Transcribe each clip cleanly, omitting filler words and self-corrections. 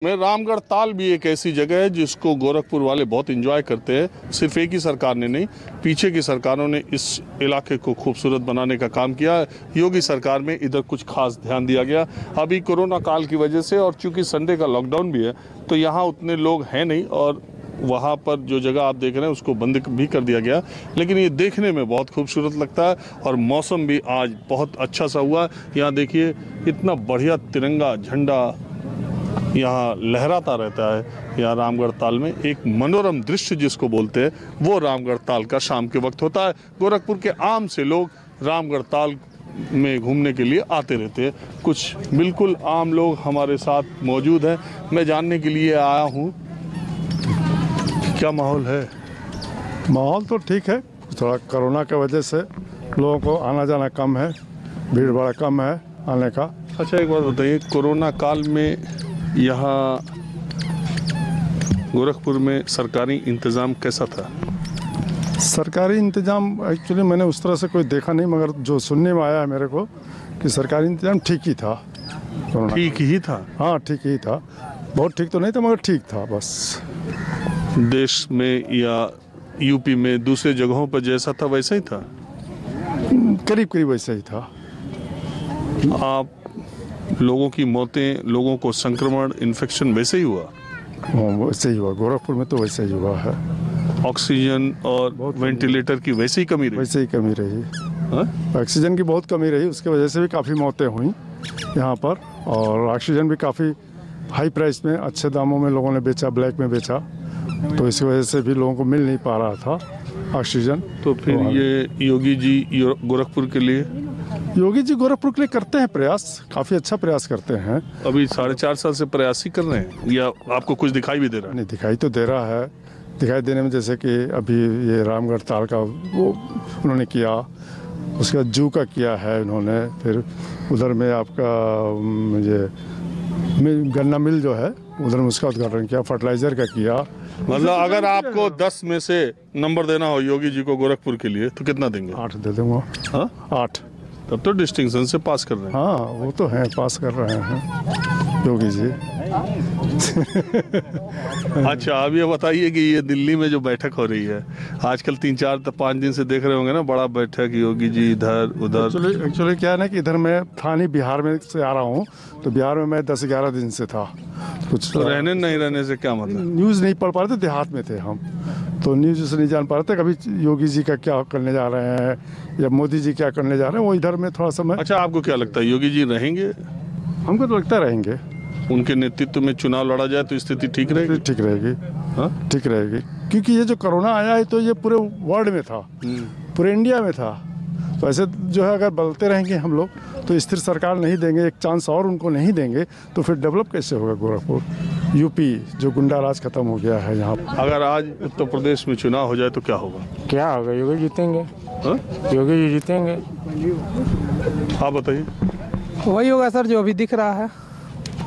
में रामगढ़ ताल भी एक ऐसी जगह है जिसको गोरखपुर वाले बहुत एंजॉय करते हैं। सिर्फ एक ही सरकार ने नहीं, पीछे की सरकारों ने इस इलाके को खूबसूरत बनाने का काम किया। योगी सरकार में इधर कुछ खास ध्यान दिया गया। अभी कोरोना काल की वजह से और चूंकि संडे का लॉकडाउन भी है तो यहाँ उतने लोग हैं नहीं और वहाँ पर जो जगह आप देख रहे हैं उसको बंद भी कर दिया गया, लेकिन ये देखने में बहुत खूबसूरत लगता है और मौसम भी आज बहुत अच्छा सा हुआ। यहाँ देखिए इतना बढ़िया तिरंगा झंडा यहाँ लहराता रहता है। यहाँ रामगढ़ ताल में एक मनोरम दृश्य जिसको बोलते हैं वो रामगढ़ ताल का शाम के वक्त होता है। गोरखपुर के आम से लोग रामगढ़ ताल में घूमने के लिए आते रहते हैं। कुछ बिल्कुल आम लोग हमारे साथ मौजूद हैं। मैं जानने के लिए आया हूँ क्या माहौल है। माहौल तो ठीक है, थोड़ा कोरोना की वजह से लोगों को आना जाना कम है, भीड़ भाड़ कम है आने का। अच्छा एक बात बताइए, कोरोना काल में यहाँ गोरखपुर में सरकारी इंतज़ाम कैसा था? सरकारी इंतज़ाम एक्चुअली मैंने उस तरह से कोई देखा नहीं, मगर जो सुनने में आया है मेरे को कि सरकारी इंतज़ाम ठीक ही था। ठीक ही था? हाँ ठीक ही था, बहुत ठीक तो नहीं था मगर ठीक था बस। देश में या यूपी में दूसरे जगहों पर जैसा था वैसा ही था? करीब करीब वैसा ही था। आप लोगों की मौतें, लोगों को संक्रमण, इन्फेक्शन वैसे ही हुआ? वैसे ही हुआ, गोरखपुर में तो वैसे ही हुआ है। ऑक्सीजन और वेंटिलेटर की वैसे ही कमी रही? वैसे ही कमी रही। ऑक्सीजन की बहुत कमी रही, उसके वजह से भी काफ़ी मौतें हुई यहाँ पर। और ऑक्सीजन भी काफ़ी हाई प्राइस में, अच्छे दामों में लोगों ने बेचा, ब्लैक में बेचा, तो इसी वजह से भी लोगों को मिल नहीं पा रहा था ऑक्सीजन। तो फिर ये योगी जी गोरखपुर के लिए? योगी जी गोरखपुर के लिए करते हैं प्रयास, काफ़ी अच्छा प्रयास करते हैं। अभी 4.5 साल से प्रयास ही कर रहे हैं या आपको कुछ दिखाई भी दे रहा है? नहीं, दिखाई तो दे रहा है। दिखाई देने में जैसे कि अभी ये रामगढ़ ताल का वो उन्होंने किया, उसके बाद जू का किया है उन्होंने, फिर उधर में आपका ये गन्ना मिल जो है उधर में उसका उद्घाटन किया, फर्टिलाइजर का किया। मतलब अगर आपको 10 में से नंबर देना हो योगी जी को गोरखपुर के लिए तो कितना देंगे? 8 दे दूंगा। हाँ 8। तब तो डिस्टिंक्शन से पास कर रहे हैं। हाँ वो तो हैं, पास कर रहे हैं योगी जी। अच्छा अब ये बताइए कि ये दिल्ली में जो बैठक हो रही है आजकल 3-4-5 दिन से देख रहे होंगे ना, बड़ा बैठक, योगी जी इधर उधर। एक्चुअली क्या है ना कि इधर मैं था नहीं, बिहार में से आ रहा हूँ, तो बिहार में मैं 10-11 दिन से था। कुछ तो रहने नहीं रहने से क्या मतलब? न्यूज़ नहीं पढ़ पा रहे थे, देहात में थे हम, तो न्यूज़ से नहीं जान पा रहे थे कभी योगी जी का क्या करने जा रहे हैं या मोदी जी क्या करने जा रहे हैं। वो इधर में थोड़ा समय। अच्छा आपको क्या लगता है योगी जी रहेंगे? हमको तो लगता रहेंगे। उनके नेतृत्व में चुनाव लड़ा जाए तो स्थिति ठीक रहेगी? ठीक रहेगी। हाँ ठीक रहेगी, क्योंकि ये जो कोरोना आया है तो ये पूरे वर्ल्ड में था, पूरे इंडिया में था। तो ऐसे जो है अगर बदलते रहेंगे हम लोग तो स्थिर सरकार नहीं देंगे, एक चांस और उनको नहीं देंगे तो फिर डेवलप कैसे होगा गोरखपुर? यूपी जो गुंडा राज खत्म हो गया है यहाँ। अगर आज उत्तर प्रदेश में चुनाव हो जाए तो क्या होगा? क्या होगा? योगी जीतेंगे। योगी जी जीतेंगे। आप बताइए। वही होगा सर जो अभी दिख रहा है,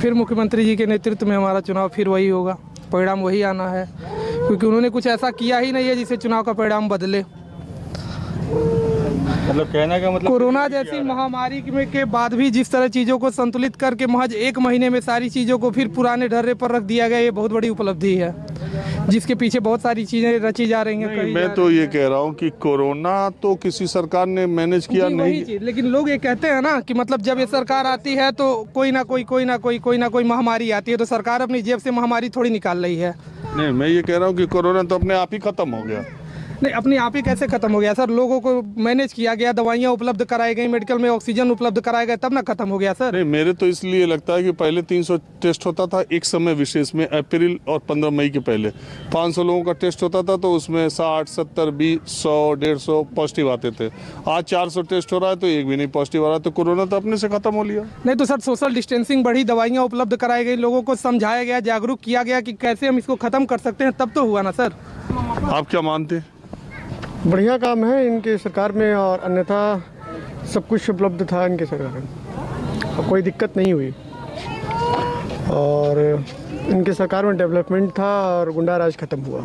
फिर मुख्यमंत्री जी के नेतृत्व में हमारा चुनाव फिर वही होगा, परिणाम वही आना है, क्योंकि उन्होंने कुछ ऐसा किया ही नहीं है जिससे चुनाव का परिणाम बदले। मतलब कहने का मतलब कोरोना जैसी महामारी के बाद भी जिस तरह चीज़ों को संतुलित करके महज 1 महीने में सारी चीज़ों को फिर पुराने ढर्रे पर रख दिया गया, ये बहुत बड़ी उपलब्धि है जिसके पीछे बहुत सारी चीज़ें रची जा रही हैं। मैं तो ये कह रहा हूँ कि कोरोना तो किसी सरकार ने मैनेज किया नहीं, लेकिन लोग ये कहते हैं ना कि मतलब जब ये सरकार आती है तो कोई ना कोई महामारी आती है, तो सरकार अपनी जेब से महामारी थोड़ी निकाल रही है। नहीं मैं ये कह रहा हूँ कि कोरोना तो अपने आप ही खत्म हो गया। नहीं, अपने आप ही कैसे खत्म हो गया सर? लोगों को मैनेज किया गया, दवाइयाँ उपलब्ध कराई गई, मेडिकल में ऑक्सीजन उपलब्ध कराए गए, तब ना खत्म हो गया सर। नहीं मेरे तो इसलिए लगता है कि पहले 300 टेस्ट होता था एक समय विशेष में, अप्रैल और 15 मई के पहले 500 लोगों का टेस्ट होता था तो उसमें 60, 70, 20, 100, 150 पॉजिटिव आते थे। आज 400 टेस्ट हो रहा है तो एक भी नहीं पॉजिटिव आ रहा, तो कोरोना तो अपने से खत्म हो लिया। नहीं तो सर सोशल डिस्टेंसिंग बढ़ी, दवाइयाँ उपलब्ध कराई गई, लोगों को समझाया गया, जागरूक किया गया कि कैसे हम इसको खत्म कर सकते हैं, तब तो हुआ ना सर। आप क्या मानते हैं? बढ़िया काम है इनके सरकार में, और अन्यथा सब कुछ उपलब्ध था इनके सरकार में, और कोई दिक्कत नहीं हुई। और इनके सरकार में डेवलपमेंट था और गुंडा राज खत्म हुआ।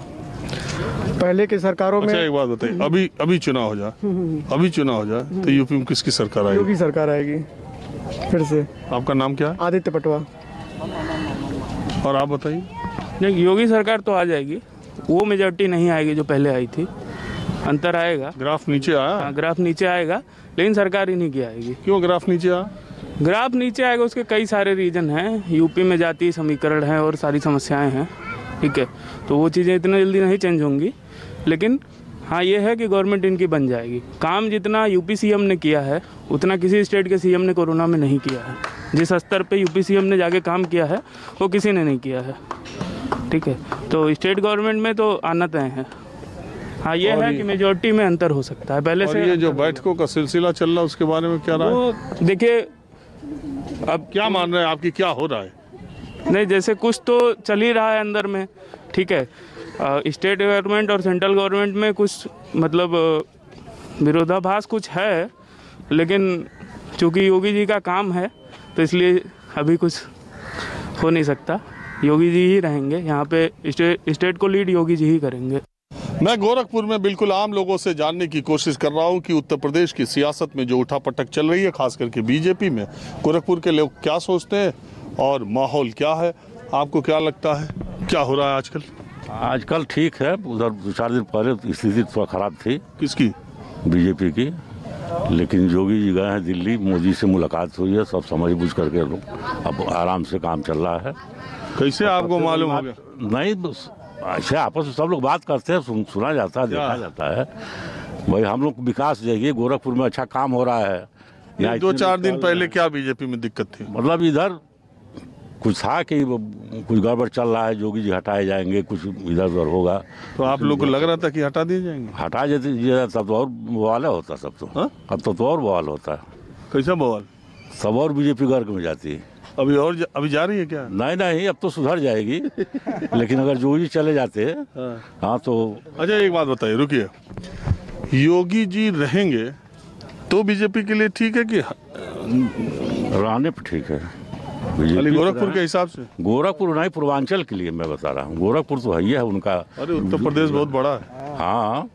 पहले के सरकारों में। अच्छा एक बात बताइए, अभी चुनाव हो जाए तो यूपी में किसकी सरकार आएगी? योगी सरकार आएगी फिर से। आपका नाम क्या है? आदित्य पटवा। और आप बताइए। नहीं, योगी सरकार तो आ जाएगी, वो मेजॉरिटी नहीं आएगी जो पहले आई थी, अंतर आएगा। ग्राफ नीचे आया। हाँ, ग्राफ नीचे आएगा, लेकिन सरकार ही नहीं की आएगी। क्यों ग्राफ नीचे आया? ग्राफ नीचे आएगा, उसके कई सारे रीजन हैं। यूपी में जातीय समीकरण है और सारी समस्याएं हैं, ठीक है, तो वो चीज़ें इतना जल्दी नहीं चेंज होंगी। लेकिन हाँ, ये है कि गवर्नमेंट इनकी बन जाएगी। काम जितना यूपी सीएम ने किया है उतना किसी स्टेट के सीएम ने कोरोना में नहीं किया है। जिस स्तर पे यूपी सीएम ने जाके काम किया है वो किसी ने नहीं किया है, ठीक है। तो स्टेट गवर्नमेंट में तो आना तय है। हाँ, ये है कि मेजॉरिटी में अंतर हो सकता है पहले से। ये जो बैठकों का सिलसिला चल रहा है उसके बारे में क्या राय? वो देखिए, अब क्या मान रहे हैं, आपकी क्या हो रहा है? नहीं, जैसे कुछ तो चल ही रहा है अंदर में, ठीक है। स्टेट गवर्नमेंट और सेंट्रल गवर्नमेंट में कुछ मतलब विरोधाभास कुछ है, लेकिन चूंकि योगी जी का काम है तो इसलिए अभी कुछ हो नहीं सकता। योगी जी ही रहेंगे यहाँ पे, स्टेट को लीड योगी जी ही करेंगे। मैं गोरखपुर में बिल्कुल आम लोगों से जानने की कोशिश कर रहा हूं कि उत्तर प्रदेश की सियासत में जो उठापटक चल रही है, खास करके बीजेपी में, गोरखपुर के लोग क्या सोचते हैं और माहौल क्या है। आपको क्या लगता है, क्या हो रहा है आजकल? आजकल ठीक है, उधर 2-4 दिन पहले स्थिति थोड़ा खराब थी किसकी? बीजेपी की, लेकिन योगी जी गए हैं दिल्ली, मोदी से मुलाकात हुई है, सब समझ बुझ करके लोग अब आराम से काम चल रहा है। कैसे आपको मालूम हो गया? नहीं, बस ऐसे आपस में सब लोग बात करते हैं, सुना जाता है, देखा जाता है। भाई हम लोग विकास देखिए, गोरखपुर में अच्छा काम हो रहा है। यहाँ 2-4 दिन पहले क्या बीजेपी में दिक्कत थी? मतलब इधर कुछ था कि कुछ गड़बड़ चल रहा है, योगी जी हटाए जाएंगे, कुछ इधर उधर होगा। तो आप लोग को लग रहा था कि हटा दिए जाएंगे? हटा देते तब तो और बवाल होता, सब तो हाँ? अब तो और बवाल होता है। कैसा बवाल? सब और बीजेपी गर्क में जाती है। अभी जा रही है क्या? नहीं, अब तो सुधर जाएगी। लेकिन अगर योगी जी चले जाते हाँ तो। अच्छा, एक बात बताइए, रुकिए। योगी जी रहेंगे तो बीजेपी के लिए ठीक है कि रहने पर ठीक है? गोरखपुर के हिसाब से? गोरखपुर नहीं, पूर्वांचल के लिए मैं बता रहा हूँ। गोरखपुर तो है ही है उनका। अरे उत्तर प्रदेश बहुत बड़ा है। हाँ,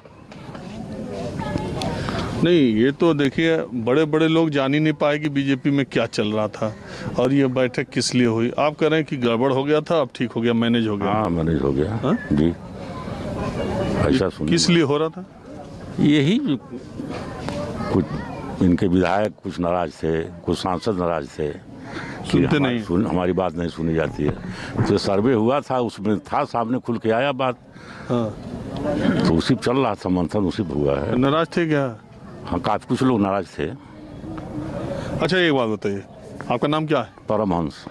नहीं, ये तो देखिए, बड़े बड़े लोग जान ही नहीं पाए कि बीजेपी में क्या चल रहा था और ये बैठक किस लिए हुई। आप कह रहे हैं कि गड़बड़ हो गया था, अब ठीक हो गया, मैनेज हो गया? हाँ, मैनेज हो गया। हाँ? जी, ऐसा सुनिए। किस लिए हो रहा था? यही कुछ इनके विधायक कुछ नाराज थे, कुछ सांसद नाराज थे, सुनते नहीं, हमारी बात नहीं सुनी जाती है। तो सर्वे हुआ था, उसमें था, सामने खुल के आया बात। हाँ। तो उसी चल रहा था, मंथन उसी पर हुआ है। नाराज थे क्या? हाँ, काफी कुछ लोग नाराज थे। अच्छा, एक बात बताइए, आपका नाम क्या है? परमहंस।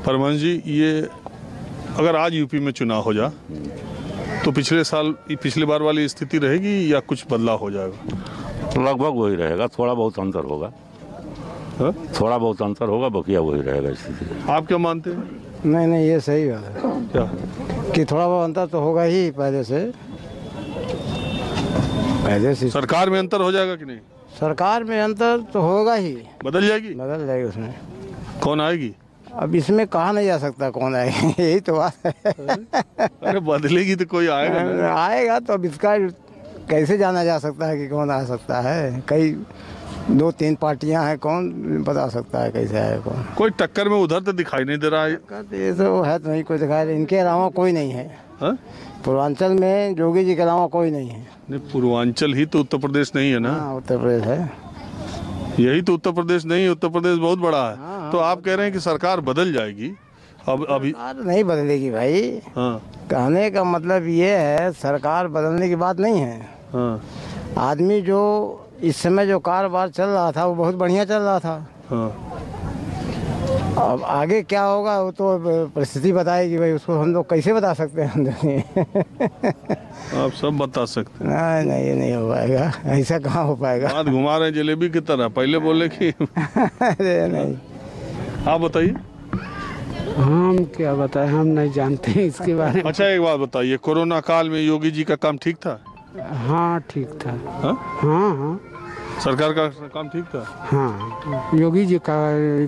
परमहंस जी, ये अगर आज यूपी में चुनाव हो जा तो पिछले बार वाली स्थिति रहेगी या कुछ बदलाव हो जाएगा? लगभग वही रहेगा, थोड़ा बहुत अंतर होगा। हा? थोड़ा बहुत अंतर होगा, बकिया वही रहेगा स्थिति। आप क्या मानते हैं? नहीं, ये सही बात है। क्या कि थोड़ा बहुत अंतर तो होगा ही पहले से। सरकार में अंतर हो जाएगा कि नहीं? सरकार में अंतर तो होगा ही। बदल जाएगी उसमें। कौन आएगी? अब इसमें कहा नहीं जा सकता कौन आएगा। यही तो बात है। अरे बदलेगी तो कोई आएगा ना। आएगा तो अब इसका कैसे जाना जा सकता है कि कौन आ सकता है? कई 2-3 पार्टियां हैं, कौन बता सकता है कैसे है कौन? कोई टक्कर में उधर तो दिखाई नहीं दे रहा है। ये तो है, तो नहीं कोई दिखाई, इनके अलावा कोई नहीं है। हा? पूर्वांचल में योगी जी के अलावा कोई नहीं है। नहीं, पूर्वांचल ही तो उत्तर प्रदेश नहीं है ना। हाँ, उत्तर प्रदेश है। यही तो उत्तर प्रदेश नहीं है, उत्तर प्रदेश बहुत बड़ा है। तो आप कह रहे हैं कि सरकार बदल जाएगी? अब अभी नहीं बदलेगी भाई। हाँ। कहने का मतलब ये है, सरकार बदलने की बात नहीं है। हाँ। आदमी जो इस समय जो कारोबार चल रहा था वो बहुत बढ़िया चल रहा था। हाँ। अब आगे क्या होगा वो तो परिस्थिति बताएगी भाई, उसको हम लोग कैसे बता सकते हैं? आप सब बता सकते हैं। नहीं, ये नहीं हो पाएगा, ऐसा कहाँ हो पाएगा। बात घुमा रहे हैं जलेबी की तरह, पहले बोले कि अरे नहीं। आप बताइए। हम क्या बताएं, हम नहीं जानते हैं इसके बारे में। अच्छा, एक बात बताइए, कोरोना काल में योगी जी का काम ठीक था? हाँ, ठीक था। हाँ? हाँ, सरकार का काम ठीक था? हाँ, योगी जी का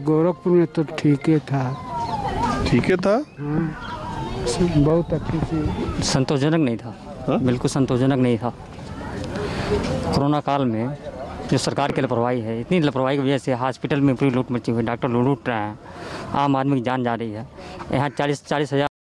गोरखपुर में तो ठीक ही था। ठीक है था? बहुत अच्छी से। संतोषजनक नहीं था। हा? बिल्कुल संतोषजनक नहीं था। कोरोना काल में जो सरकार की लापरवाही है, इतनी लापरवाही की वजह से हॉस्पिटल में पूरी लूट मची हुई, डॉक्टर लूट रहे हैं, आम आदमी की जान जा रही है। यहाँ 40,000